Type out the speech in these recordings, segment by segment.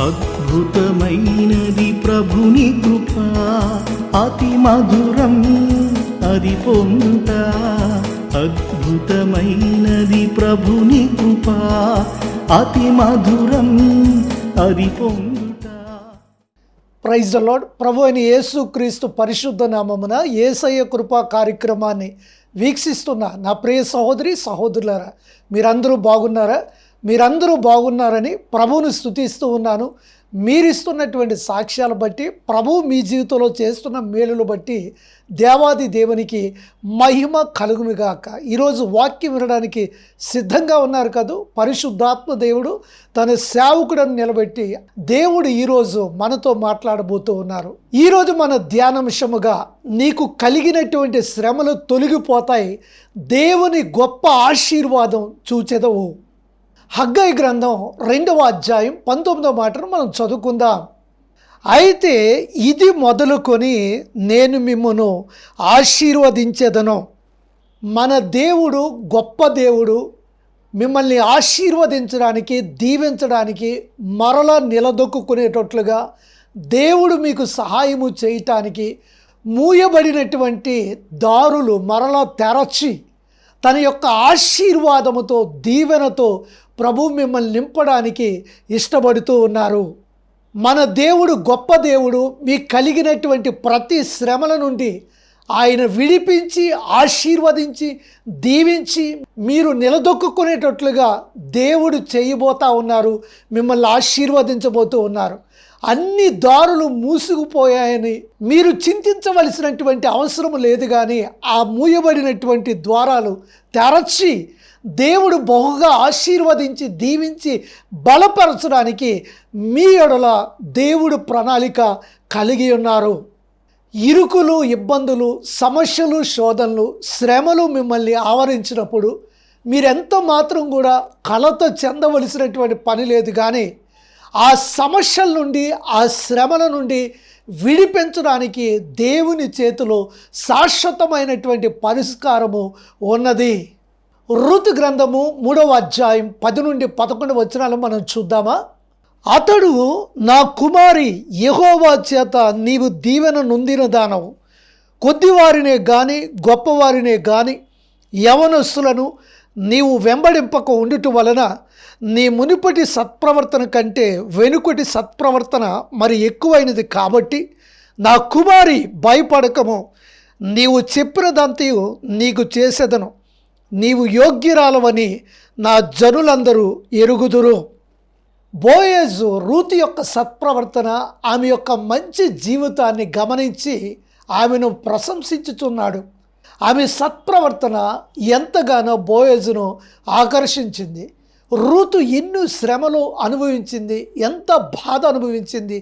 అద్భుతమైనది ప్రభుని కృప, అతి మధురం అది పొందుట. అద్భుతమైనది ప్రభుని కృప, అతి మధురం అది పొందుట. Praise the lord. ప్రభు అయిన యేసుక్రీస్తు పరిశుద్ధ నామమున యేసయ్య కృపా కార్యక్రమాన్ని వీక్షిస్తున్న నా ప్రియ సహోదరి సహోదరులారా, మీరందరూ బాగున్నారా? మీరందరూ బాగున్నారని ప్రభువును స్తుతిస్తూ ఉన్నాను. మీరిస్తున్నటువంటి సాక్ష్యాలు బట్టి, ప్రభువు మీ జీవితంలో చేస్తున్న మేలులు బట్టి దేవాది దేవునికి మహిమ కలుగునుగాక. ఈరోజు వాక్యం వినడానికి సిద్ధంగా ఉన్నారు కదూ. పరిశుద్ధాత్మ దేవుడు తన సేవకుడను నిలబెట్టి దేవుడు ఈరోజు మనతో మాట్లాడబోతూ ఉన్నారు. ఈరోజు మన ధ్యానాంశముగా నీకు కలిగినటువంటి శ్రమలు తొలగిపోతాయి, దేవుని గొప్ప ఆశీర్వాదం చూచెదవు. హగ్గయి గ్రంథం 2వ అధ్యాయం 19వ మాటను మనం చదువుకుందాం. అయితే ఇది మొదలుకొని నేను మిమ్మును ఆశీర్వదించెదను. మన దేవుడు గొప్ప దేవుడు. మిమ్మల్ని ఆశీర్వదించడానికి, దీవించడానికి, మరలా నిలదొక్కునేటట్లుగా దేవుడు మీకు సహాయము చేయటానికి మూయబడినటువంటి దారులు మరలా తెరచి తన యొక్క ఆశీర్వాదముతో, దీవెనతో ప్రభు మిమ్మల్ని నింపడానికి ఇష్టపడుతూ ఉన్నారు. మన దేవుడు గొప్ప దేవుడు. మీకు కలిగినటువంటి ప్రతి శ్రమల నుండి ఆయన విడిపించి, ఆశీర్వదించి, దీవించి మీరు నిలదొక్కునేటట్లుగా దేవుడు చేయబోతూ ఉన్నారు. మిమ్మల్ని ఆశీర్వదించబోతూ ఉన్నారు. అన్ని దారులు మూసుకుపోయాయని మీరు చింతించవలసినటువంటి అవసరం లేదు. కానీ ఆ మూయబడినటువంటి ద్వారాలు తెరచి దేవుడు బహుగా ఆశీర్వదించి, దీవించి, బలపరచడానికి మీ ఎడల దేవుడు ప్రణాళిక కలిగి ఉన్నారు. ఇరుకులు, ఇబ్బందులు, సమస్యలు, శోధనలు, శ్రమలు మిమ్మల్ని ఆవరించినప్పుడు మీరెంత మాత్రం కూడా కలత చెందవలసినటువంటి పని లేదు. కానీ ఆ సమస్యల నుండి, ఆ శ్రమల నుండి విడిపించడానికి దేవుని చేతిలో శాశ్వతమైనటువంటి పరిష్కారము ఉన్నది. రుతు గ్రంథము 3వ అధ్యాయం 10 నుండి 11 వచనాలు మనం చూద్దామా? అతడు, నా కుమారి, యెహోవా చేత నీవు దీవెన నొందిన దానవు. కొద్దివారినే గాని గొప్పవారినే గాని యవనస్తులను నీవు వెంబడింపక ఉండుట వలన నీ మునుపటి సత్ప్రవర్తన కంటే వెనుకటి సత్ప్రవర్తన మరి ఎక్కువైనది. కాబట్టి నా కుమారి, భయపడకము. నీవు చెప్పినదంతయు నీకు చేసేదను. నీవు యోగ్యురాలవని నా జనులందరూ ఎరుగుదురు. బోయేజు రూతు యొక్క సత్ప్రవర్తన, ఆమె యొక్క మంచి జీవితాన్ని గమనించి ఆమెను ప్రశంసించుచున్నాడు. ఆమె సత్ప్రవర్తన ఎంతగానో బోయేజును ఆకర్షించింది. రూతు ఎన్నో శ్రమలు అనుభవించింది, ఎంత బాధ అనుభవించింది,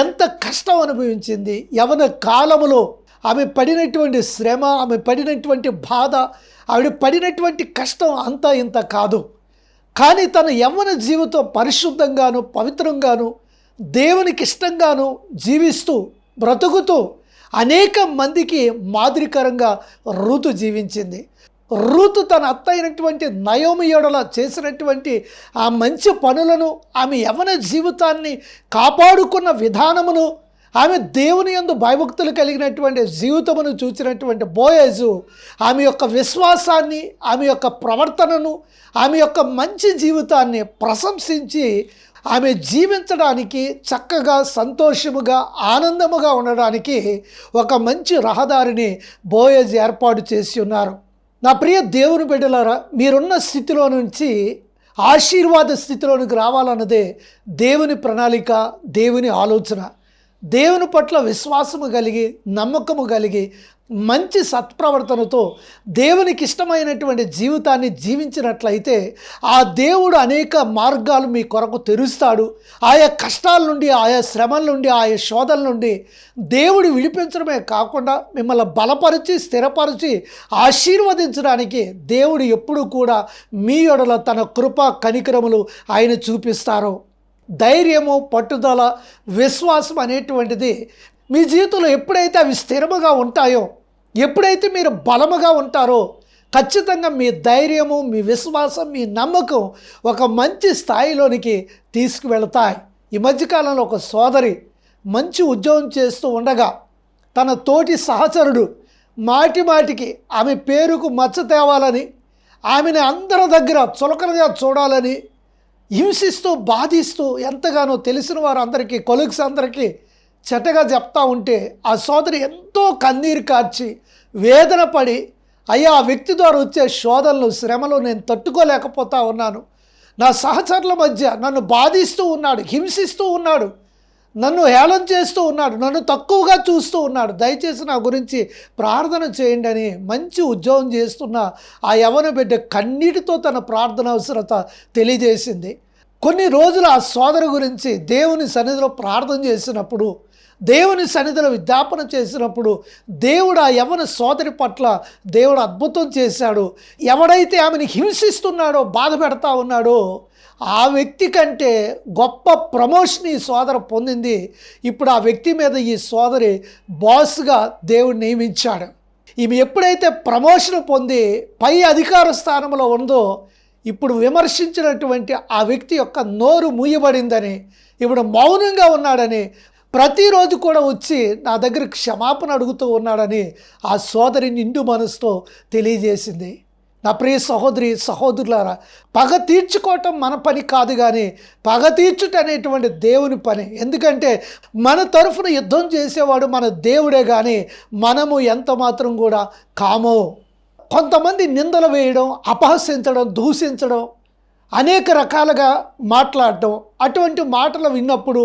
ఎంత కష్టం అనుభవించింది. యవన కాలములో ఆమె పడినటువంటి శ్రమ, ఆమె పడినటువంటి బాధ, ఆవిడ పడినటువంటి కష్టం అంతా ఇంత కాదు. కానీ తన యవ్వన జీవితం పరిశుద్ధంగాను, పవిత్రంగాను, దేవునికి ఇష్టంగాను జీవిస్తూ, బ్రతుకుతూ అనేక మందికి మాదిరికరంగా రూతు జీవించింది. రూతు తన అత్త అయినటువంటి నయోమి ఎడల చేసినటువంటి ఆ మంచి పనులను, ఆమె యవ్వన జీవితాన్ని కాపాడుకున్న విధానమును, ఆమె దేవుని యందు భయభక్తులు కలిగినటువంటి జీవితమును చూసినటువంటి బోయేజు ఆమె యొక్క విశ్వాసాన్ని, ఆమె యొక్క ప్రవర్తనను, ఆమె యొక్క మంచి జీవితాన్ని ప్రశంసించి ఆమె జీవించడానికి, చక్కగా, సంతోషముగా, ఆనందముగా ఉండడానికి ఒక మంచి రహదారిని బోయేజు ఏర్పాటు చేసి ఉన్నారు. నా ప్రియ దేవుని బిడ్డలారా, మీరున్న స్థితిలో నుంచి ఆశీర్వాద స్థితిలోనికి రావాలన్నదే దేవుని ప్రణాళిక, దేవుని ఆలోచన. దేవుని పట్ల విశ్వాసము కలిగి, నమ్మకము కలిగి, మంచి సత్ప్రవర్తనతో దేవునికి ఇష్టమైనటువంటి జీవితాన్ని జీవించినట్లయితే ఆ దేవుడు అనేక మార్గాలు మీ కొరకు తెరుస్తాడు. ఆయా కష్టాల నుండి, ఆయా శ్రమల నుండి, ఆయా శోధనల నుండి దేవుడు విడిపించడమే కాకుండా మిమ్మల్ని బలపరిచి, స్థిరపరిచి, ఆశీర్వదించడానికి దేవుడు ఎప్పుడూ కూడా మీ ఎడల తన కృప, కనికరములు ఆయన చూపిస్తారు. ధైర్యము, పట్టుదల, విశ్వాసం అనేటువంటిది మీ జీవితంలో ఎప్పుడైతే అవి స్థిరముగా ఉంటాయో, ఎప్పుడైతే మీరు బలముగా ఉంటారో, ఖచ్చితంగా మీ ధైర్యము, మీ విశ్వాసం, మీ నమ్మకం ఒక మంచి స్థాయిలోనికి తీసుకువెళతాయి. ఈ మధ్యకాలంలో ఒక సోదరి మంచి ఉద్యోగం చేస్తూ ఉండగా తన తోటి సహచరుడు మాటికి ఆమె పేరుకు మచ్చ తేవాలని, ఆమెను అందరి దగ్గర చులకనగా చూడాలని హింసిస్తూ బాధిస్తూ ఎంతగానో తెలిసిన వారందరికీ, కొలీగ్స్ అందరికీ చెడ్డగా చెప్తా ఉంటే ఆ సోదరి ఎంతో కన్నీరు కార్చి వేదన పడి, అయ్యా ఆ వ్యక్తి ద్వారా వచ్చే శోధనలు, శ్రమలు నేను తట్టుకోలేకపోతా ఉన్నాను, నా సహచరుల మధ్య నన్ను బాధిస్తూ ఉన్నాడు, హింసిస్తూ ఉన్నాడు, నన్ను హేళన చేస్తూ ఉన్నాడు, నన్ను తక్కువగా చూస్తూ ఉన్నాడు, దయచేసి నా గురించి ప్రార్థన చేయండి అని మంచి ఉద్యోగం చేస్తున్న ఆ యవ్వన బిడ్డ కన్నీటితో తన ప్రార్థన అవసరత తెలియజేసింది. కొన్ని రోజులు ఆ సోదరు గురించి దేవుని సన్నిధిలో ప్రార్థన చేసినప్పుడు, దేవుని సన్నిధిలో విజ్ఞాపన చేసినప్పుడు దేవుడు ఆ యవ్వన సోదరి పట్ల దేవుడు అద్భుతం చేశాడు. ఎవడైతే ఆమెను హింసిస్తున్నాడో, బాధ పెడతా ఉన్నాడో ఆ వ్యక్తి కంటే గొప్ప ప్రమోషన్ ఈ సోదరు పొందింది. ఇప్పుడు ఆ వ్యక్తి మీద ఈ సోదరి బాస్గా దేవుడు నియమించాడు. ఈమె ఎప్పుడైతే ప్రమోషన్ పొంది పై అధికార స్థానంలో ఉందో, ఇప్పుడు విమర్శించినటువంటి ఆ వ్యక్తి యొక్క నోరు మూయబడిందని, ఇప్పుడు మౌనంగా ఉన్నాడని, ప్రతిరోజు కూడా వచ్చి నా దగ్గర క్షమాపణ అడుగుతూ ఉన్నాడని ఆ సోదరి నిండు మనసుతో తెలియజేసింది. నా ప్రియ సహోదరి సహోదరులారా, పగ తీర్చుకోవటం మన పని కాదు, కానీ పగ తీర్చుట అనేటువంటి దేవుని పని. ఎందుకంటే మన తరఫున యుద్ధం చేసేవాడు మన దేవుడే, కానీ మనము ఎంత మాత్రం కూడా కామో. కొంతమంది నిందలు వేయడం, అపహసించడం, దూషించడం, అనేక రకాలుగా మాట్లాడటం, అటువంటి మాటలు విన్నప్పుడు,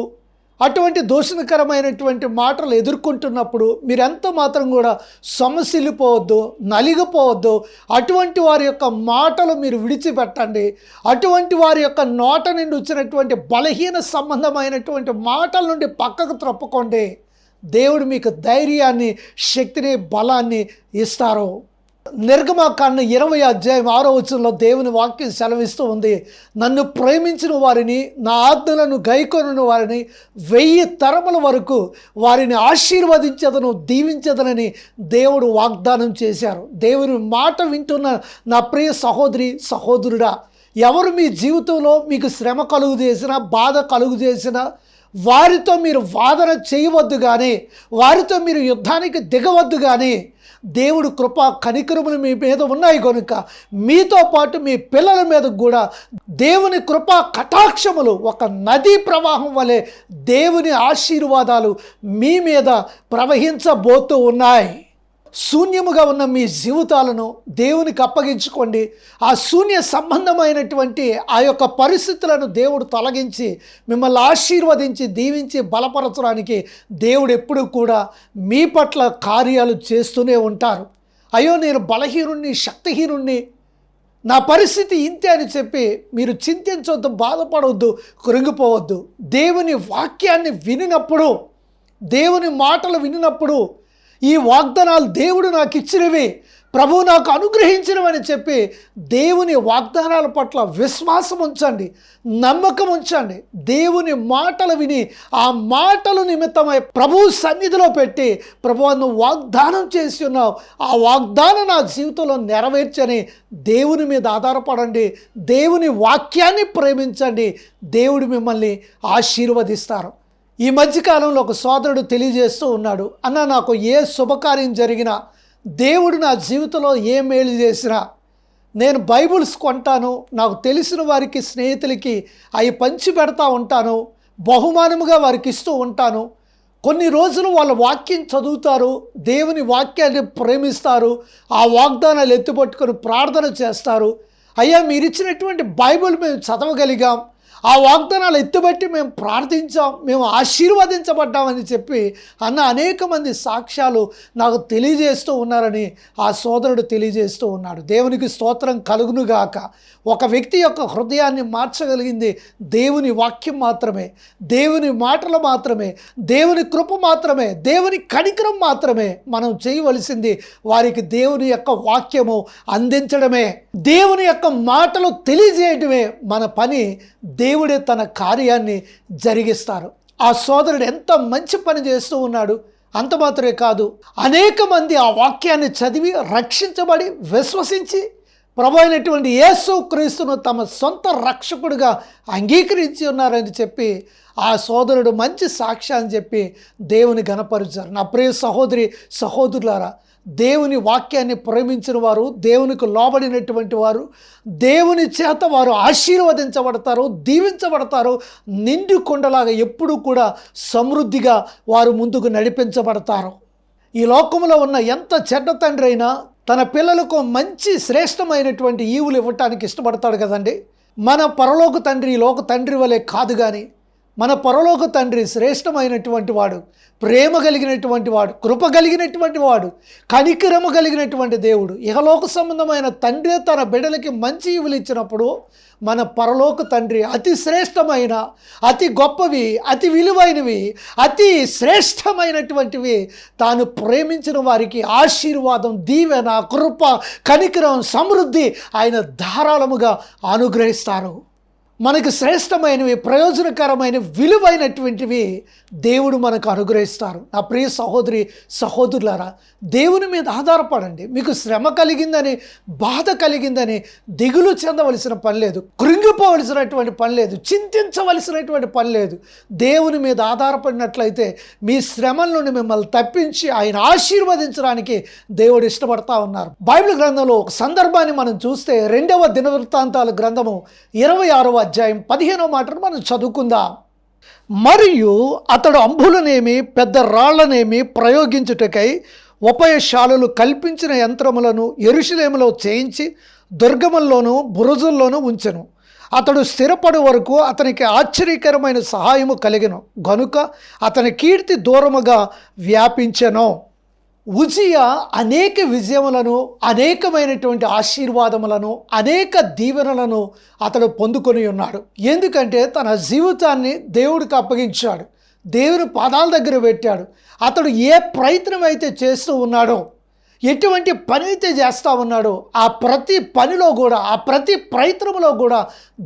అటువంటి దూషణకరమైనటువంటి మాటలు ఎదుర్కొంటున్నప్పుడు మీరెంత మాత్రం కూడా సొమ్మసిల్లిపోవద్దు, నలిగిపోవద్దు. అటువంటి వారి యొక్క మాటలు మీరు విడిచిపెట్టండి. అటువంటి వారి యొక్క నోట నుండి వచ్చినటువంటి బలహీన సంబంధమైనటువంటి మాటల నుండి పక్కకు త్రప్పుకోండి. దేవుడు మీకు ధైర్యాన్ని, శక్తిని, బలాన్ని ఇస్తారు. నిర్గమకాండ 20:6 దేవుని వాక్యం సెలవిస్తూ ఉంది, నన్ను ప్రేమించిన వారిని, నా ఆజ్ఞలను గైకొనిన వారిని 1000 తరముల వరకు వారిని ఆశీర్వదించదను, దీవించదనని దేవుడు వాగ్దానం చేశారు. దేవుని మాట వింటున్న నా ప్రియ సహోదరి సహోదరుడా, ఎవరు మీ జీవితంలో మీకు శ్రమ కలుగు చేసినా, బాధ కలుగు చేసినా వారితో మీరు వాదన చేయవద్దు, కానీ వారితో మీరు యుద్ధానికి దిగవద్దు. కానీ దేవుడు కృపా కనికరములు మీ మీద ఉన్నాయి కనుక మీతో పాటు మీ పిల్లల మీద కూడా దేవుని కృపా కటాక్షములు ఒక నదీ ప్రవాహం వలె దేవుని ఆశీర్వాదాలు మీ మీద ప్రవహించబోతూ ఉన్నాయి. శూన్యముగా ఉన్న మీ జీవితాలను దేవునికి అప్పగించుకోండి. ఆ శూన్య సంబంధమైనటువంటి ఆ యొక్క పరిస్థితులను దేవుడు తొలగించి మిమ్మల్ని ఆశీర్వదించి దీవించి బలపరచడానికి దేవుడు ఎప్పుడు కూడా మీ పట్ల కార్యాలు చేస్తూనే ఉంటారు. అయ్యో నేను బలహీనుణ్ణి, శక్తిహీనుణ్ణి, నా పరిస్థితి ఇంతే అని చెప్పి మీరు చింతించవద్దు, బాధపడవద్దు, కృంగిపోవద్దు. దేవుని వాక్యాన్ని వినినప్పుడు, దేవుని మాటలు వినినప్పుడు, ఈ వాగ్దానాలు దేవుడు నాకు ఇచ్చినవి, ప్రభువు నాకు అనుగ్రహించినవని చెప్పి దేవుని వాగ్దానాల పట్ల విశ్వాసం ఉంచండి, నమ్మకం ఉంచండి. దేవుని మాటలు విని ఆ మాటలు నిమిత్తమై ప్రభువు సన్నిధిలో పెట్టి, ప్రభువు నువ్వు వాగ్దానం చేసి ఉన్నావు, ఆ వాగ్దానం నా జీవితంలో నెరవేర్చని దేవుని మీద ఆధారపడండి. దేవుని వాక్యాన్ని ప్రేమించండి. దేవుడు మిమ్మల్ని ఆశీర్వదిస్తారు. ఈ మధ్యకాలంలో ఒక సోదరుడు తెలియజేస్తూ ఉన్నాడు, అన్న నాకు ఏ శుభకార్యం జరిగినా, దేవుడు నా జీవితంలో ఏ మేలు చేసినా నేను బైబిల్స్ కొంటాను, నాకు తెలిసిన వారికి, స్నేహితులకి అవి పంచి పెడతా ఉంటాను, బహుమానముగా వారికి ఇస్తూ ఉంటాను. కొన్ని రోజులు వాళ్ళ వాక్యం చదువుతారు, దేవుని వాక్యాన్ని ప్రేమిస్తారు, ఆ వాగ్దానాలు ఎత్తుపట్టుకొని ప్రార్థన చేస్తారు. అయ్యా మీరు ఇచ్చినటువంటి బైబిల్ మేము చదవగలిగాం, ఆ వాగ్దానాలు ఎత్తుబట్టి మేము ప్రార్థించాం, మేము ఆశీర్వదించబడ్డామని చెప్పి అన్న అనేక మంది సాక్ష్యాలు నాకు తెలియజేస్తూ ఉన్నారని ఆ సోదరుడు తెలియజేస్తూ ఉన్నాడు. దేవునికి స్తోత్రం కలుగునుగాక. ఒక వ్యక్తి యొక్క హృదయాన్ని మార్చగలిగింది దేవుని వాక్యం మాత్రమే, దేవుని మాటలు మాత్రమే, దేవుని కృప మాత్రమే, దేవుని కనికరం మాత్రమే. మనం చేయవలసింది వారికి దేవుని యొక్క వాక్యము అందించడమే, దేవుని యొక్క మాటలు తెలియజేయడమే మన పని. దేవుడే తన కార్యాన్ని జరిగిస్తారు. ఆ సోదరుడు ఎంత మంచి పని చేస్తూ ఉన్నాడు. అంత మాత్రమే కాదు, అనేక మంది ఆ వాక్యాన్ని చదివి రక్షించబడి విశ్వసించి ప్రభు అయినటువంటి యేసు క్రీస్తును తమ సొంత రక్షకుడిగా అంగీకరించి ఉన్నారని చెప్పి ఆ సోదరుడు మంచి సాక్ష్యాన్ని చెప్పి దేవుని ఘనపరిచారు. నా ప్రియ సహోదరి సహోదరులారా, దేవుని వాక్యాన్ని ప్రేమించిన వారు, దేవునికి లోబడినటువంటి వారు, దేవుని చేత వారు ఆశీర్వదించబడతారు, దీవించబడతారు. నిండు కొండలాగా ఎప్పుడూ కూడా సమృద్ధిగా వారు ముందుకు నడిపించబడతారు. ఈ లోకంలో ఉన్న ఎంత చెడ్డ తండ్రి అయినా తన పిల్లలకు మంచి శ్రేష్టమైనటువంటి ఈవులు ఇవ్వటానికి ఇష్టపడతాడు కదండి. మన పరలోక తండ్రి ఈ లోక తండ్రి వలె కాదు, కానీ మన పరలోక తండ్రి శ్రేష్టమైనటువంటి వాడు, ప్రేమ కలిగినటువంటి వాడు, కృప కలిగినటువంటి వాడు, కనికరము కలిగినటువంటి దేవుడు. ఇహలోక సంబంధమైన తండ్రి తన బిడ్డలకి మంచి ఈవులు ఇచ్చినప్పుడు మన పరలోక తండ్రి అతి శ్రేష్టమైన, అతి గొప్పవి, అతి విలువైనవి, అతి శ్రేష్టమైనటువంటివి తాను ప్రేమించిన వారికి ఆశీర్వాదం, దీవెన, కృప, కనికరం, సమృద్ధి ఆయన ధారాళముగా అనుగ్రహిస్తారు. మనకు శ్రేష్టమైనవి, ప్రయోజనకరమైన, విలువైనటువంటివి దేవుడు మనకు అనుగ్రహిస్తారు. నా ప్రియ సహోదరి సహోదరులారా, దేవుని మీద ఆధారపడండి. మీకు శ్రమ కలిగిందని, బాధ కలిగిందని దిగులు చెందవలసిన పని లేదు, కృంగిపోవలసినటువంటి పని లేదు, చింతించవలసినటువంటి పని లేదు. దేవుని మీద ఆధారపడినట్లయితే మీ శ్రమల నుండి మిమ్మల్ని తప్పించి ఆయన ఆశీర్వదించడానికి దేవుడు ఇష్టపడతా ఉన్నారు. బైబిల్ గ్రంథంలో ఒక సందర్భాన్ని మనం చూస్తే 2వ దినవృత్తాంతాల గ్రంథము 26వ అధ్యాయం 15వ మాటను మనం చదువుకుందాం. మరియు అతడు అంబులనేమి పెద్ద రాళ్లనేమి ప్రయోగించుటకై ఉభయశాలలు కల్పించిన యంత్రములను యెరూషలేములో చేయించి దుర్గముల్లోనూ బురుజుల్లోనూ ఉంచెను. అతడు స్థిరపడు వరకు అతనికి ఆశ్చర్యకరమైన సహాయము కలిగెను గనుక అతని కీర్తి దూరముగా వ్యాపించెను. ఉజియా అనేక విజయములను, అనేకమైనటువంటి ఆశీర్వాదములను, అనేక దీవెనలను అతడు పొందుకొని ఉన్నాడు. ఎందుకంటే తన జీవితాన్ని దేవుడికి అప్పగించాడు, దేవుని పాదాల దగ్గర పెట్టాడు. అతడు ఏ ప్రయత్నం అయితే చేస్తూ ఉన్నాడో, ఎటువంటి పని అయితే చేస్తూ ఉన్నాడో, ఆ ప్రతి పనిలో కూడా, ఆ ప్రతి ప్రయత్నంలో కూడా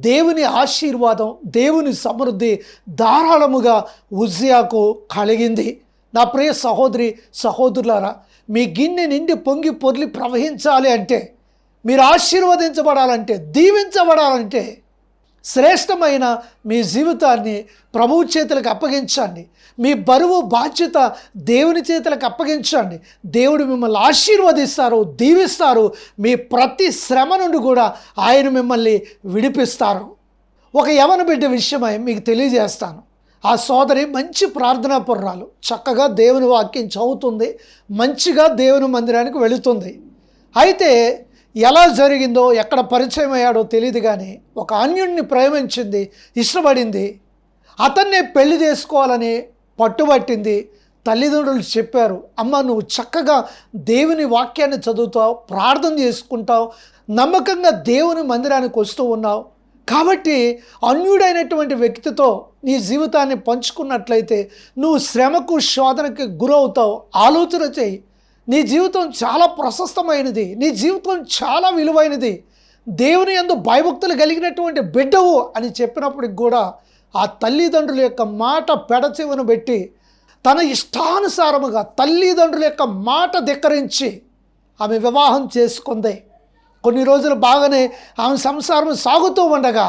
దేవుని ఆశీర్వాదం, దేవుని సమృద్ధి ధారాళముగా ఉజ్జియాకు కలిగింది. నా ప్రియ సహోదరి సహోదరులారా, మీ గిన్నె నిండి పొంగి పొర్లి ప్రవహించాలి అంటే, మీరు ఆశీర్వదించబడాలంటే, దీవించబడాలంటే శ్రేష్టమైన మీ జీవితాన్ని ప్రభువు చేతులకు అప్పగించండి. మీ బరువు బాధ్యత దేవుని చేతులకు అప్పగించండి. దేవుడు మిమ్మల్ని ఆశీర్వదిస్తారు, దీవిస్తారు. మీ ప్రతి శ్రమ నుండి కూడా ఆయన మిమ్మల్ని విడిపిస్తారు. ఒక యవన బిడ్డ విషయమై మీకు తెలియజేస్తాను. ఆ సోదరి మంచి ప్రార్థనా పరురాలు, చక్కగా దేవుని వాక్యం చదువుతుంది, మంచిగా దేవుని మందిరానికి వెళుతుంది. అయితే ఎలా జరిగిందో, ఎక్కడ పరిచయం అయ్యాడో తెలియదు, కానీ ఒక అన్యుడిని ప్రేమించింది, ఇష్టపడింది. అతన్నే పెళ్లి చేసుకోవాలని పట్టుబట్టింది. తల్లిదండ్రులు చెప్పారు, అమ్మ నువ్వు చక్కగా దేవుని వాక్యాన్ని చదువుతావు, ప్రార్థన చేసుకుంటావు, నమ్మకంగా దేవుని మందిరానికి వస్తూ ఉన్నావు, కాబట్టి అన్యుడైనటువంటి వ్యక్తితో నీ జీవితాన్ని పంచుకున్నట్లయితే నువ్వు శ్రమకు, శోధనకి గురవుతావు. ఆలోచన చేయి. నీ జీవితం చాలా ప్రశస్తమైనది, నీ జీవితం చాలా విలువైనది, దేవుని యందు భయభక్తులు కలిగినటువంటి బిడ్డవు అని చెప్పినప్పటికి కూడా ఆ తల్లిదండ్రుల యొక్క మాట పెడచెవిన పెట్టి తన ఇష్టానుసారముగా తల్లిదండ్రుల యొక్క మాట ధిక్కరించి ఆమె వివాహం చేసుకుంది. కొన్ని రోజులు బాగానే ఆమె సంసారం సాగుతూ ఉండగా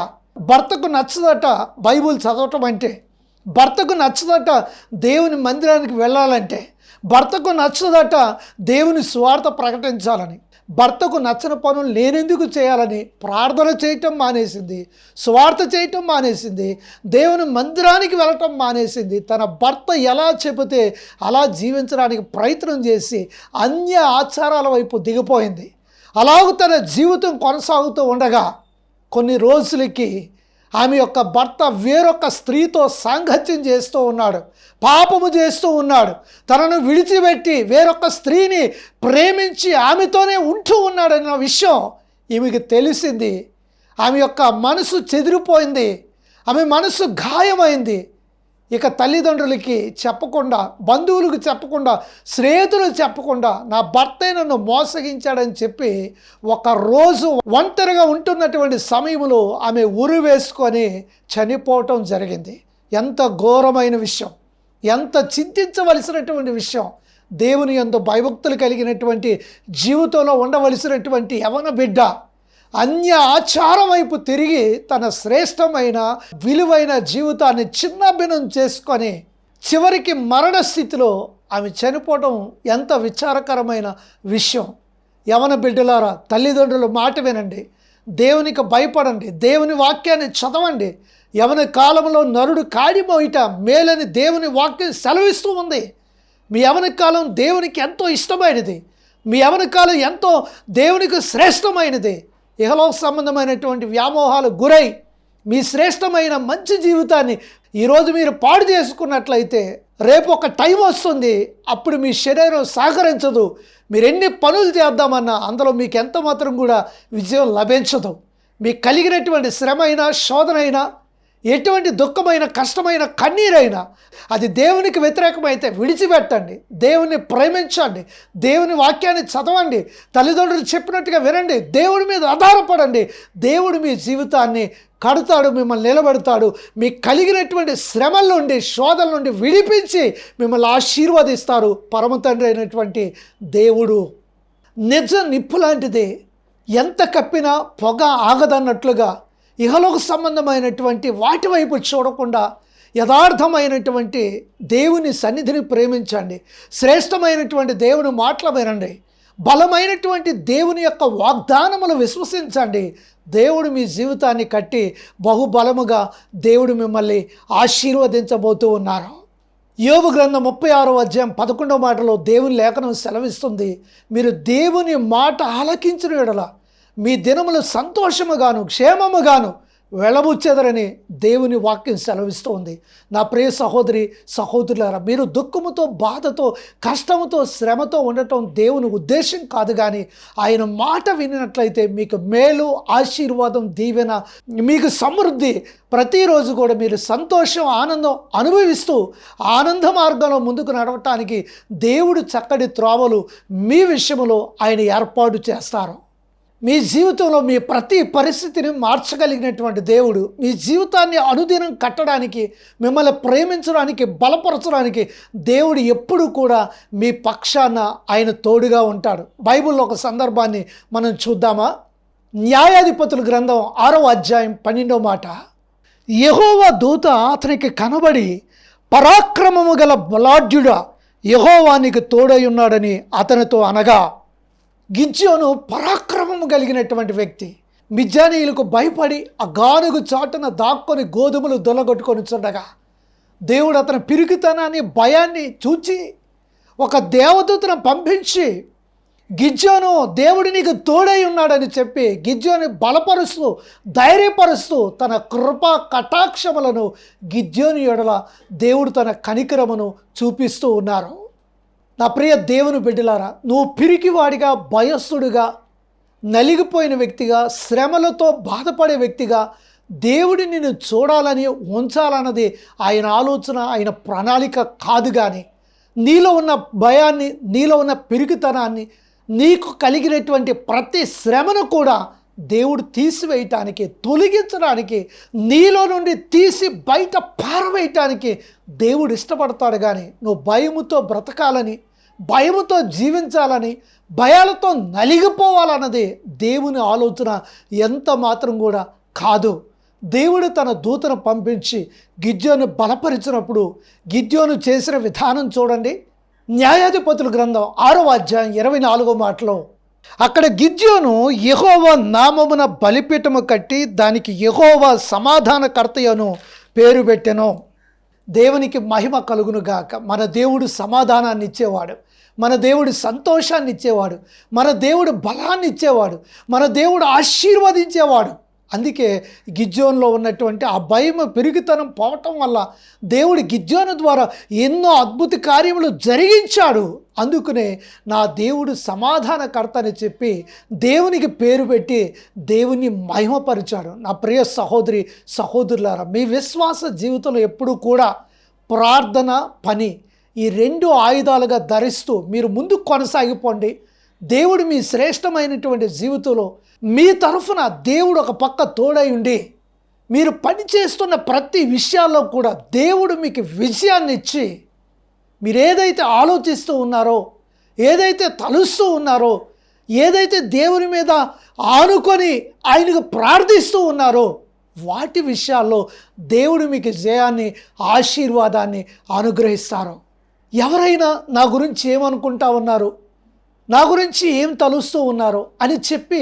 భర్తకు నచ్చదట బైబిల్ చదవటం అంటే, భర్తకు నచ్చదట దేవుని మందిరానికి వెళ్ళాలంటే, భర్తకు నచ్చదట దేవుని స్వార్థ ప్రకటించాలని, భర్తకు నచ్చని పనులు నేనెందుకు చేయాలని ప్రార్థన చేయటం మానేసింది, స్వార్థ చేయటం మానేసింది, దేవుని మందిరానికి వెళ్ళటం మానేసింది. తన భర్త ఎలా చెబితే అలా జీవించడానికి ప్రయత్నం చేసి అన్య ఆచారాల వైపు దిగిపోయింది. అలాగూ తన జీవితం కొనసాగుతూ ఉండగా కొన్ని రోజులకి ఆమె యొక్క భర్త వేరొక స్త్రీతో సాంగత్యం చేస్తూ ఉన్నాడు, పాపము చేస్తూ ఉన్నాడు. తనను విడిచిపెట్టి వేరొక స్త్రీని ప్రేమించి ఆమెతోనే ఉంటూ ఉన్నాడన్న విషయం ఈమెకి తెలిసింది. ఆమె యొక్క మనసు చెదిరిపోయింది, ఆమె మనసు గాయమైంది. ఇక తల్లిదండ్రులకి చెప్పకుండా, బంధువులకు చెప్పకుండా, స్నేహితులకు చెప్పకుండా నా భర్తే నన్ను మోసగించాడని చెప్పి ఒకరోజు ఒంటరిగా ఉంటున్నటువంటి సమయంలో ఆమె ఉరి వేసుకొని చనిపోవటం జరిగింది. ఎంత ఘోరమైన విషయం, ఎంత చింతించవలసినటువంటి విషయం. దేవుని యందు భయభక్తులు కలిగినటువంటి జీవితంలో ఉండవలసినటువంటి యవన బిడ్డ అన్య ఆచారం వైపు తిరిగి తన శ్రేష్టమైన విలువైన జీవితాన్ని చిన్నభిన్నం చేసుకొని చివరికి మరణ స్థితిలో ఆమె చనిపోవడం ఎంత విచారకరమైన విషయం. యవన బిడ్డలారా, తల్లిదండ్రుల మాట వినండి, దేవునికి భయపడండి, దేవుని వాక్యాన్ని చదవండి. యవన కాలంలో నరుడు కాడిమోయిట మేలని దేవుని వాక్యం సెలవిస్తూ ఉంది. మీ యవన కాలం దేవునికి ఎంతో ఇష్టమైనది, మీ యవన కాలం ఎంతో దేవునికి శ్రేష్టమైనది. ఇహలోక సంబంధమైనటువంటి వ్యామోహాలు గురై మీ శ్రేష్టమైన మంచి జీవితాన్ని ఈరోజు మీరు పాడు చేసుకున్నట్లయితే రేపు ఒక టైం వస్తుంది, అప్పుడు మీ శరీరం సహకరించదు. మీరు ఎన్ని పనులు చేద్దామన్నా అందులో మీకు ఎంత మాత్రం కూడా విజయం లభించదు. మీకు కలిగినటువంటి శ్రమ అయినా శోధన అయినా ఎటువంటి దుఃఖమైన కష్టమైన కన్నీరైనా అది దేవునికి వ్యతిరేకమైతే విడిచిపెట్టండి, దేవుని ప్రేమించండి, దేవుని వాక్యాన్ని చదవండి, తల్లిదండ్రులు చెప్పినట్టుగా వినండి, దేవుడి మీద ఆధారపడండి. దేవుడు మీ జీవితాన్ని కడతాడు, మిమ్మల్ని నిలబెడతాడు. మీకు కలిగినటువంటి శ్రమల నుండి శోధల నుండి విడిపించి మిమ్మల్ని ఆశీర్వదిస్తారు. పరమ తండ్రి అయినటువంటి దేవుడు నిజ నిప్పు లాంటిది, ఎంత కప్పినా పొగ ఆగదన్నట్లుగా ఇహలోక సంబంధమైనటువంటి వాటి వైపు చూడకుండా యథార్థమైనటువంటి దేవుని సన్నిధిని ప్రేమించండి, శ్రేష్టమైనటువంటి దేవుని మాటలు వినండి, బలమైనటువంటి దేవుని యొక్క వాగ్దానములు విశ్వసించండి. దేవుడు మీ జీవితాన్ని కట్టి బహుబలముగా దేవుడు మిమ్మల్ని ఆశీర్వదించబోతూ ఉన్నారు. యోబు గ్రంథం 36వ అధ్యాయం 11వ మాటలో దేవుని లేఖనం సెలవిస్తుంది, మీరు దేవుని మాట ఆలకించిన యెడల మీ దినములు సంతోషముగాను క్షేమముగాను వెళ్ళబుచ్చెదరని దేవుని వాక్యం సెలవిస్తోంది. నా ప్రియ సహోదరి సహోదరులారా, మీరు దుఃఖముతో బాధతో కష్టముతో శ్రమతో ఉండటం దేవుని ఉద్దేశం కాదు, కానీ ఆయన మాట వినినట్లయితే మీకు మేలు ఆశీర్వాదం దీవెన మీకు సమృద్ధి ప్రతిరోజు కూడా మీరు సంతోషం ఆనందం అనుభవిస్తూ ఆనంద మార్గంలో ముందుకు నడవటానికి దేవుడు చక్కటి త్రోవలు మీ విషయంలో ఆయన ఏర్పాటు చేస్తారు. మీ జీవితంలో మీ ప్రతి పరిస్థితిని మార్చగలిగినటువంటి దేవుడు మీ జీవితాన్ని అనుదినం కట్టడానికి మిమ్మల్ని ప్రేమించడానికి బలపరచడానికి దేవుడు ఎప్పుడు కూడా మీ పక్షాన ఆయన తోడుగా ఉంటాడు. బైబిల్లో ఒక సందర్భాన్ని మనం చూద్దామా? న్యాయాధిపతుల గ్రంథం 6వ అధ్యాయం 12వ మాట, యెహోవా దూత అతనికి కనబడి పరాక్రమము గల బలాఢ్యుడా యెహోవా నీకు తోడై ఉన్నాడని అతనితో అనగా, గిద్యోను పరాక్రమము కలిగినటువంటి వ్యక్తి. మిద్యానీయులకు భయపడి ఆ గానుగు చాటున దాక్కొని గోధుమలు దొల్లగొట్టుకొని చూడగా దేవుడు అతని పిరికితనాన్ని భయాన్ని చూచి ఒక దేవదూతను పంపించి గిద్యోను దేవుడు నీకు తోడై ఉన్నాడని చెప్పి గిద్యోని బలపరుస్తూ ధైర్యపరుస్తూ తన కృపా కటాక్షములను గిద్యోని ఎడల దేవుడు తన కనికరమును చూపిస్తూ ఉన్నారు. నా ప్రియ దేవుని బిడ్డలారా, నువ్వు పిరికివాడిగా భయస్థుడిగా నలిగిపోయిన వ్యక్తిగా శ్రమలతో బాధపడే వ్యక్తిగా దేవుడి నిన్ను చూడాలని ఉంచాలన్నది ఆయన ఆలోచన, ఆయన ప్రణాళిక కాదు. కానీ నీలో ఉన్న భయాన్ని నీలో ఉన్న పిరికితనాన్ని నీకు కలిగినటువంటి ప్రతి శ్రమను కూడా దేవుడు తీసివేయటానికి తొలగించడానికి నీలో నుండి తీసి బయట పారవేయటానికి దేవుడు ఇష్టపడతాడు. కానీ నువ్వు భయముతో బ్రతకాలని భయముతో జీవించాలని భయాలతో నలిగిపోవాలన్నది దేవుని ఆలోచన ఎంత మాత్రం కూడా కాదు. దేవుడు తన దూతను పంపించి గిద్యోను బలపరిచినప్పుడు గిద్యోను చేసిన విధానం చూడండి. న్యాయాధిపతుల గ్రంథం 6వ అధ్యాయం 24వ మాటలో, అక్కడ గిద్యోను యెహోవా నామమున బలిపీఠము కట్టి దానికి యెహోవా సమాధానకర్తయను పేరు పెట్టెను. దేవునికి మహిమ కలుగును గాక. మన దేవుడు సమాధానాన్ని ఇచ్చేవాడు, మన దేవుడు సంతోషాన్ని ఇచ్చేవాడు, మన దేవుడు బలాన్ని ఇచ్చేవాడు, మన దేవుడు ఆశీర్వదించేవాడు. అందుకే గిద్యోనులో ఉన్నటువంటి ఆ భయం పెరుగుతనం పోవటం వల్ల దేవుడు గిద్యోను ద్వారా ఎన్నో అద్భుత కార్యములు జరిగించాడు. అందుకనే నా దేవుడు సమాధానకర్త అని చెప్పి దేవునికి పేరు పెట్టి దేవుని మహిమపరిచాడు. నా ప్రియ సహోదరి సహోదరులారా, మీ విశ్వాస జీవితంలో ఎప్పుడూ కూడా ప్రార్థన పని ఈ రెండు ఆయుధాలుగా ధరిస్తూ మీరు ముందుకు కొనసాగిపోండి. దేవుడు మీ శ్రేష్టమైనటువంటి జీవితంలో మీ తరఫున దేవుడు ఒక పక్క తోడై ఉండి మీరు పని చేస్తున్న ప్రతి విషయాల్లో కూడా దేవుడు మీకు విజయాన్ని ఇచ్చి మీరు ఏదైతే ఆలోచిస్తూ ఉన్నారో ఏదైతే తలుస్తూ ఉన్నారో ఏదైతే దేవుని మీద ఆనుకొని ఆయనకు ప్రార్థిస్తూ ఉన్నారో వాటి విషయాల్లో దేవుడు మీకు జయాన్ని, ఆశీర్వాదాన్ని అనుగ్రహిస్తారు. ఎవరైనా నా గురించి ఏమనుకుంటా ఉన్నారు, నా గురించి ఏం తలుస్తూ ఉన్నారు అని చెప్పి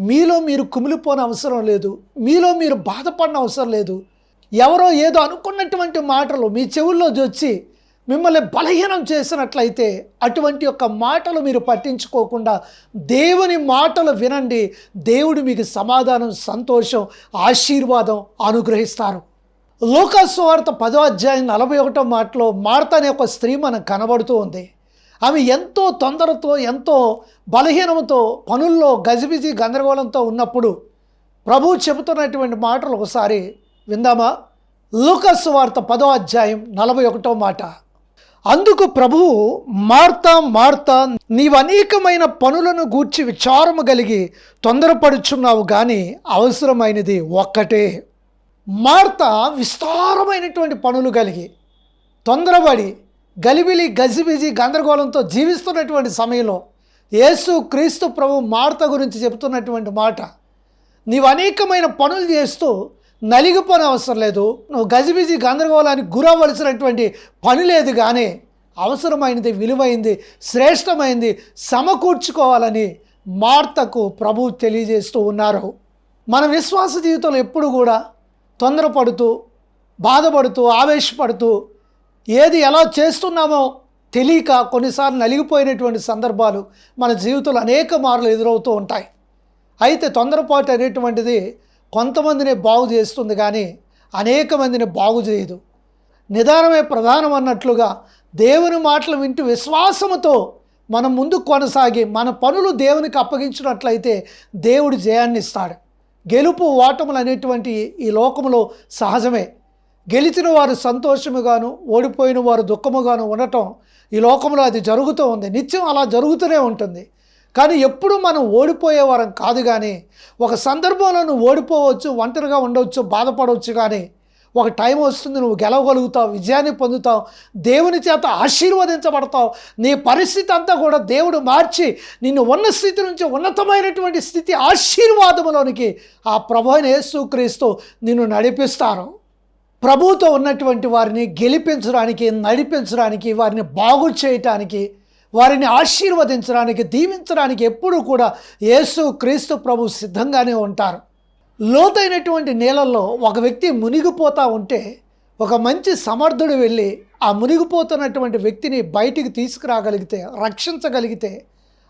మీలో మీరు కుమిలిపోని అవసరం లేదు, మీలో మీరు బాధపడిన అవసరం లేదు. ఎవరో ఏదో అనుకున్నటువంటి మాటలు మీ చెవుల్లో వచ్చి మిమ్మల్ని బలహీనం చేసినట్లయితే అటువంటి యొక్క మాటలు మీరు పట్టించుకోకుండా దేవుని మాటలు వినండి. దేవుడు మీకు సమాధానం, సంతోషం, ఆశీర్వాదం అనుగ్రహిస్తారు. లూకాసు సువార్త 10వ అధ్యాయం 41వ మాటలో మార్త అనే ఒక స్త్రీ మనకు కనబడుతూ ఉంది. ఆమె ఎంతో తొందరతో, ఎంతో బలహీనంతో, పనుల్లో గజిబిజి గందరగోళంతో ఉన్నప్పుడు ప్రభువు చెబుతున్నటువంటి మాటలు ఒకసారి విందామా? లూకాసు సువార్త 10వ అధ్యాయం 41వ మాట. అందుకు ప్రభువు, మార్తా మార్తా, నీవు అనేకమైన పనులను గూర్చి విచారము కలిగి తొందరపడుచున్నావు, కానీ అవసరమైనది ఒక్కటే. మార్త విస్తారమైనటువంటి పనులు కలిగి తొందరపడి గలిబిలి గజిబిజి గందరగోళంతో జీవిస్తున్నటువంటి సమయంలో యేసు క్రీస్తు ప్రభు మార్త గురించి చెబుతున్నటువంటి మాట, నీవు అనేకమైన పనులు చేస్తూ నలిగిపోని అవసరం లేదు, నువ్వు గజిబిజి గందరగోళానికి గురవలసినటువంటి పని లేదు, కానీ అవసరమైనది, విలువైంది, శ్రేష్టమైంది సమకూర్చుకోవాలని మార్తకు ప్రభువు తెలియజేస్తూ ఉన్నారు. మన విశ్వాస జీవితంలో ఎప్పుడు కూడా తొందరపడుతూ, బాధపడుతూ, ఆవేశపడుతూ, ఏది ఎలా చేస్తున్నామో తెలియక కొన్నిసార్లు నలిగిపోయినటువంటి సందర్భాలు మన జీవితంలో అనేక మార్లు ఎదురవుతూ ఉంటాయి. అయితే తొందరపాటు అనేటువంటిది కొంతమందిని బాగు చేస్తుంది, కానీ అనేక మందిని బాగు చేయదు. నిదానమే ప్రధానం అన్నట్లుగా దేవుని మాటలు వింటూ విశ్వాసముతో మనం ముందుకు కొనసాగి మన పనులు దేవునికి అప్పగించినట్లయితే దేవుడు జయాన్ని ఇస్తాడు. గెలుపు ఓటములు అనేటువంటి ఈ లోకములో సహజమే. గెలిచిన వారు సంతోషముగాను, ఓడిపోయిన వారు దుఃఖముగాను ఉండటం ఈ లోకంలో అది జరుగుతూ ఉంది. నిత్యం అలా జరుగుతూనే ఉంటుంది. కానీ ఎప్పుడు మనం ఓడిపోయేవారం కాదు. కానీ ఒక సందర్భంలో నువ్వు ఓడిపోవచ్చు, ఒంటరిగా ఉండవచ్చు, బాధపడవచ్చు, కానీ ఒక టైం వస్తుంది, నువ్వు గెలవగలుగుతావు, విజయాన్ని పొందుతావు, దేవుని చేత ఆశీర్వదించబడతావు. నీ పరిస్థితి అంతా కూడా దేవుడు మార్చి నిన్ను ఉన్న స్థితి నుంచి ఉన్నతమైనటువంటి స్థితి, ఆశీర్వాదములోనికి ఆ ప్రభువైన యేసుక్రీస్తు నిన్ను నడిపిస్తారు. ప్రభువుతో ఉన్నటువంటి వారిని గెలిపించడానికి, నడిపించడానికి, వారిని బాగు చేయటానికి, వారిని ఆశీర్వదించడానికి, దీవించడానికి ఎప్పుడూ కూడా యేసు క్రీస్తు ప్రభు సిద్ధంగానే ఉంటారు. లోతైనటువంటి నీళ్ళల్లో ఒక వ్యక్తి మునిగిపోతూ ఉంటే ఒక మంచి సమర్థుడు వెళ్ళి ఆ మునిగిపోతున్నటువంటి వ్యక్తిని బయటికి తీసుకురాగలిగితే, రక్షించగలిగితే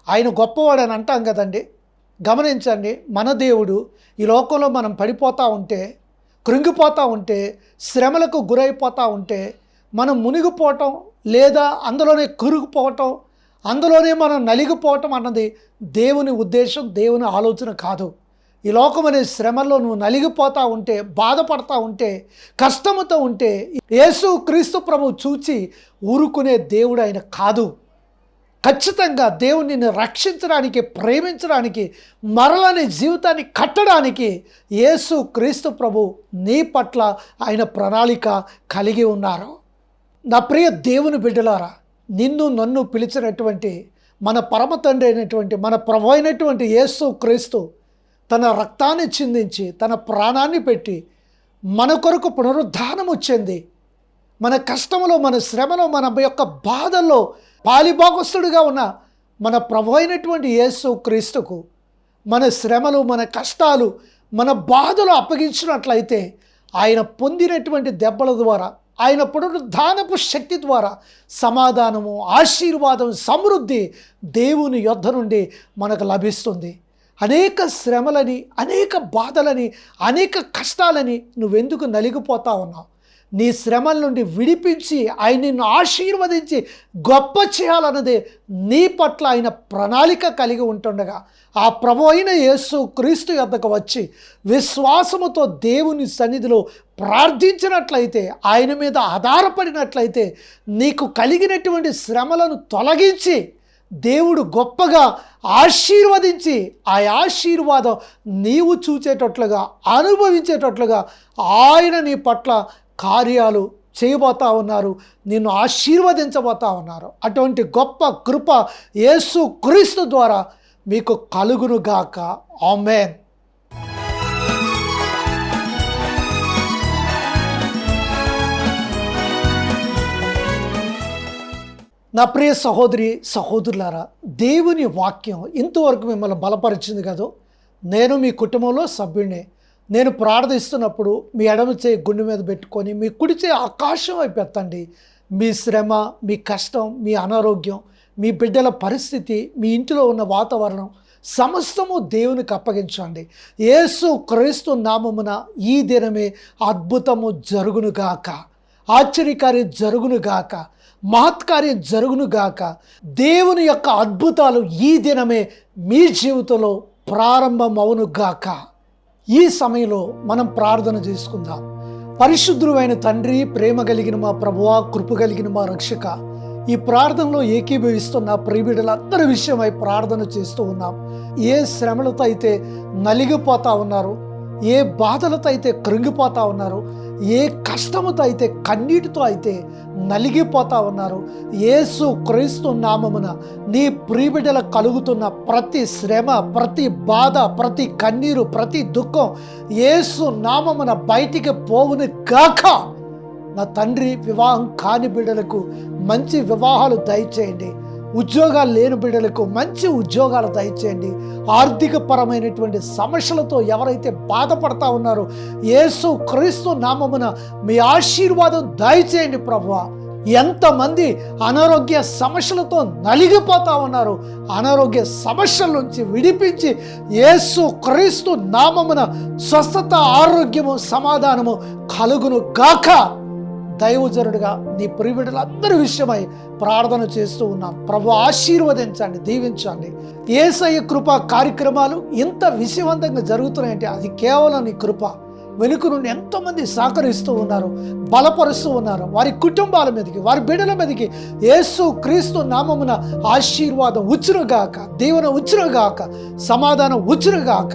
ఆయన గొప్పవాడని అంటాం కదండి. గమనించండి, మన దేవుడు ఈ లోకంలో మనం పడిపోతూ ఉంటే, కృంగిపోతూ ఉంటే, శ్రమలకు గురైపోతూ ఉంటే, మనం మునిగిపోవటం లేదా అందులోనే కురుగుపోవటం, అందులోనే మనం నలిగిపోవటం అన్నది దేవుని ఉద్దేశం, దేవుని ఆలోచన కాదు. ఈ లోకం అనే శ్రమల్లో నువ్వు నలిగిపోతూ ఉంటే, బాధపడతా ఉంటే, కష్టముతో ఉంటే యేసు క్రీస్తు ప్రభు చూచి ఊరుకునే దేవుడు ఆయన కాదు. ఖచ్చితంగా దేవుని నిన్ను రక్షించడానికి, ప్రేమించడానికి, మరలని జీవితాన్ని కట్టడానికి యేసు క్రీస్తు ప్రభు నీ పట్ల ఆయన ప్రణాళిక కలిగి ఉన్నారు. నా ప్రియ దేవుని బిడ్డలారా, నిన్ను నన్ను పిలిచినటువంటి మన పరమ తండ్రి అయినటువంటి మన ప్రభు అయినటువంటి యేసు క్రీస్తు తన రక్తాన్ని చిందించి, తన ప్రాణాన్ని పెట్టి మన కొరకు పునరుద్ధానము చెంది, మన కష్టంలో, మన శ్రమలో, మన యొక్క బాధల్లో పాలిభాగస్తుడిగా ఉన్న మన ప్రభు అయినటువంటి యేసు క్రీస్తుకు మన శ్రమలు, మన కష్టాలు, మన బాధలు అప్పగించినట్లయితే ఆయన పొందినటువంటి దెబ్బల ద్వారా, ఆయన పునరుద్ధానపు శక్తి ద్వారా సమాధానము, ఆశీర్వాదం, సమృద్ధి దేవుని యొద్ద నుండి మనకు లభిస్తుంది. అనేక శ్రమలని, అనేక బాధలని, అనేక కష్టాలని నువ్వెందుకు నలిగిపోతా ఉన్నావు? నీ శ్రమల నుండి విడిపించి ఆయన నిన్ను ఆశీర్వదించి గొప్ప చేయాలన్నదే నీ పట్ల ఆయన ప్రణాళిక కలిగి ఉంటుండగా ఆ ప్రభు అయిన యేసు క్రీస్తు యొద్దకు వచ్చి విశ్వాసముతో దేవుని సన్నిధిలో ప్రార్థించినట్లయితే, ఆయన మీద ఆధారపడినట్లయితే నీకు కలిగినటువంటి శ్రమలను తొలగించి దేవుడు గొప్పగా ఆశీర్వదించి ఆ ఆశీర్వాదం నీవు చూచేటట్లుగా, అనుభవించేటట్లుగా ఆయన నీ పట్ల కార్యాలు చేయబోతా ఉన్నారు, నిన్ను ఆశీర్వదించబోతా ఉన్నారు. అటువంటి గొప్ప కృప యేసు క్రీస్తు ద్వారా మీకు కలుగునుగాక. ఆమేన్. నా ప్రియ సహోదరి సహోదరులారా, దేవుని వాక్యం ఇంతవరకు మిమ్మల్ని బలపరిచింది కదా. నేను మీ కుటుంబంలో సభ్యుడిని. నేను ప్రార్థిస్తున్నప్పుడు మీ ఎడమ చేయి గుండె మీద పెట్టుకొని మీ కుడి చేయి ఆకాశం వైపు ఎత్తండి. మీ శ్రమ, మీ కష్టం, మీ అనారోగ్యం, మీ బిడ్డల పరిస్థితి, మీ ఇంటిలో ఉన్న వాతావరణం సమస్తము దేవునికి అప్పగించండి. యేసు క్రీస్తు నామమున ఈ దినమే అద్భుతము జరుగునుగాక, ఆశ్చర్యకార్యం జరుగునుగాక, మహత్కార్యం జరుగునుగాక. దేవుని యొక్క అద్భుతాలు ఈ దినమే మీ జీవితంలో ప్రారంభమవునుగాక. ఈ సమయంలో మనం ప్రార్థన చేసుకుందాం. పరిశుద్ధుడైన తండ్రి, ప్రేమ కలిగిన మా ప్రభువా, కృప కలిగిన మా రక్షక, ఈ ప్రార్థనలో ఏకీభవిస్తున్న ప్రియబిడ్డలందరి విషయమై ప్రార్థన చేస్తూ ఉన్నాం. ఏ శ్రమలతో అయితే నలిగిపోతా ఉన్నారు, ఏ బాధలతో అయితే కృంగిపోతా ఉన్నారు, ఏ కష్టముతో అయితే కన్నీటితో అయితే నలిగిపోతా ఉన్నారు, యేసు క్రీస్తు నామమున నీ ప్రియబిడ్డల కలుగుతున్న ప్రతి శ్రమ, ప్రతి బాధ, ప్రతి కన్నీరు, ప్రతి దుఃఖం యేసు నామమున బయటికి పోవును గాక. నా తండ్రి, వివాహం కాని బిడ్డలకు మంచి వివాహాలు దయచేయండి. ఉద్యోగాలు లేని బిడ్డలకు మంచి ఉద్యోగాలు దయచేయండి. ఆర్థిక పరమైనటువంటి సమస్యలతో ఎవరైతే బాధపడతా ఉన్నారో యేసు క్రీస్తు నామమున మీ ఆశీర్వాదం దయచేయండి ప్రభువా. ఎంతమంది అనారోగ్య సమస్యలతో నలిగిపోతా ఉన్నారు, అనారోగ్య సమస్యల నుంచి విడిపించి యేసు క్రీస్తు నామమున స్వస్థత, ఆరోగ్యము, సమాధానము కలుగును గాక. దైవజనుడిగా నీ ప్రియబిడ్డలందరి విషయమై ప్రార్థన చేస్తూ ఉన్నాం. ప్రభు ఆశీర్వదించండి, దీవించండి. యేసయ్య కృప కార్యక్రమాలు ఇంత విజయవంతంగా జరుగుతున్నాయంటే అది కేవలం నీ కృప. వెనుక నుండి ఎంతోమంది సహకరిస్తూ ఉన్నారు, బలపరుస్తూ ఉన్నారు. వారి కుటుంబాల మీదకి, వారి బిడ్డల మీదకి యేసు క్రీస్తు నామమున ఆశీర్వాదం ఉచ్చునుగాక, దీవెన ఉచ్చునుగాక, సమాధానం ఉచ్చునుగాక.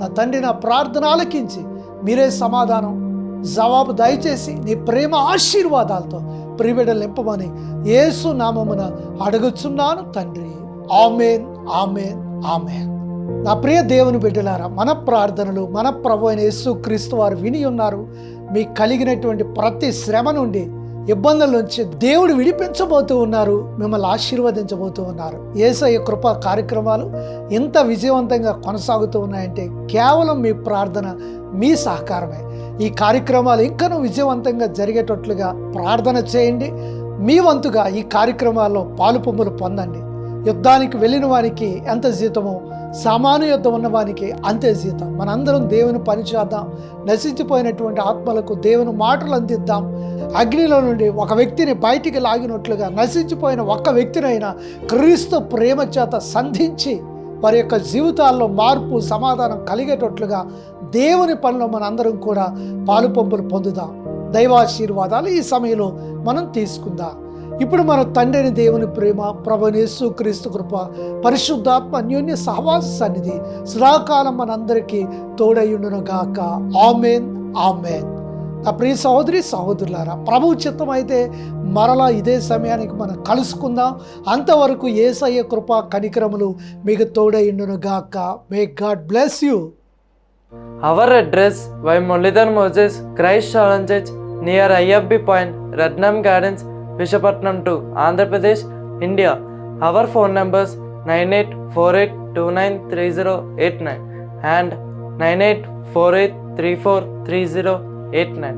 నా తండ్రి, నా ప్రార్థన ఆలకించి మీరే సమాధానం, జవాబు దయచేసి నీ ప్రేమ ఆశీర్వాదాలతో ప్రియబిడ్డలు నింపమని యేసు నామమున అడుగుచున్నాను తండ్రి. ఆమేన్, ఆమేన్, ఆమేన్. నా ప్రియ దేవుని బిడ్డలారా, మన ప్రార్థనలు మన ప్రభు అయిన యేసు క్రీస్తు వారు విని ఉన్నారు. మీకు కలిగినటువంటి ప్రతి శ్రమ నుండి, ఇబ్బందుల నుంచి దేవుడు విడిపించబోతూ ఉన్నారు, మిమ్మల్ని ఆశీర్వదించబోతూ ఉన్నారు. యేసయ్య కృపా కార్యక్రమాలు ఇంత విజయవంతంగా కొనసాగుతూ ఉన్నాయంటే కేవలం మీ ప్రార్థన, మీ సహకారమే. ఈ కార్యక్రమాలు ఇంకనూ విజయవంతంగా జరిగేటట్లుగా ప్రార్థన చేయండి. మీ వంతుగా ఈ కార్యక్రమాల్లో పాలు పొంగులు పొందండి. యుద్ధానికి వెళ్ళిన వానికి ఎంత జీతమో సామాను యుద్ధం ఉన్నవానికి అంతే జీతం. మనందరం దేవుని పని చేద్దాం. నశించిపోయినటువంటి ఆత్మలకు దేవుని మాటలు అందిద్దాం. అగ్నిలో నుండి ఒక వ్యక్తిని బయటికి లాగినట్లుగా నశించిపోయిన ఒక్క వ్యక్తినైనా క్రీస్తు ప్రేమ చేత సంధించి వారి యొక్క జీవితాల్లో మార్పు, సమాధానం కలిగేటట్లుగా దేవుని పనిలో మనందరం కూడా పాలు పంపులు పొందుదాం. దైవాశీర్వాదాలు ఈ సమయంలో మనం తీసుకుందాం. ఇప్పుడు మన తండ్రిని దేవుని ప్రేమ, ప్రభువైన యేసు క్రీస్తు కృప, పరిశుద్ధాత్మ అన్యోన్య సహవాస సన్నిధి సదాకాలం మనందరికీ తోడయుండును గాక. ఆమేన్, ఆమేన్. నా ప్రియ సహోదరి సహోదరులారా, ప్రభు చిత్తం అయితే మరలా ఇదే సమయానికి మనం కలుసుకుందాం. అంతవరకు యేసయ్య కృప కనికరములు మీకు తోడయుండును గాక. May God bless you. Our address: Y. Mulidan Moses, Christ Shalom Church, near IFB Point, Ratnam Gardens, Visakhapatnam 2, Andhra Pradesh, India. Our phone numbers 9848293089 and 9848343089.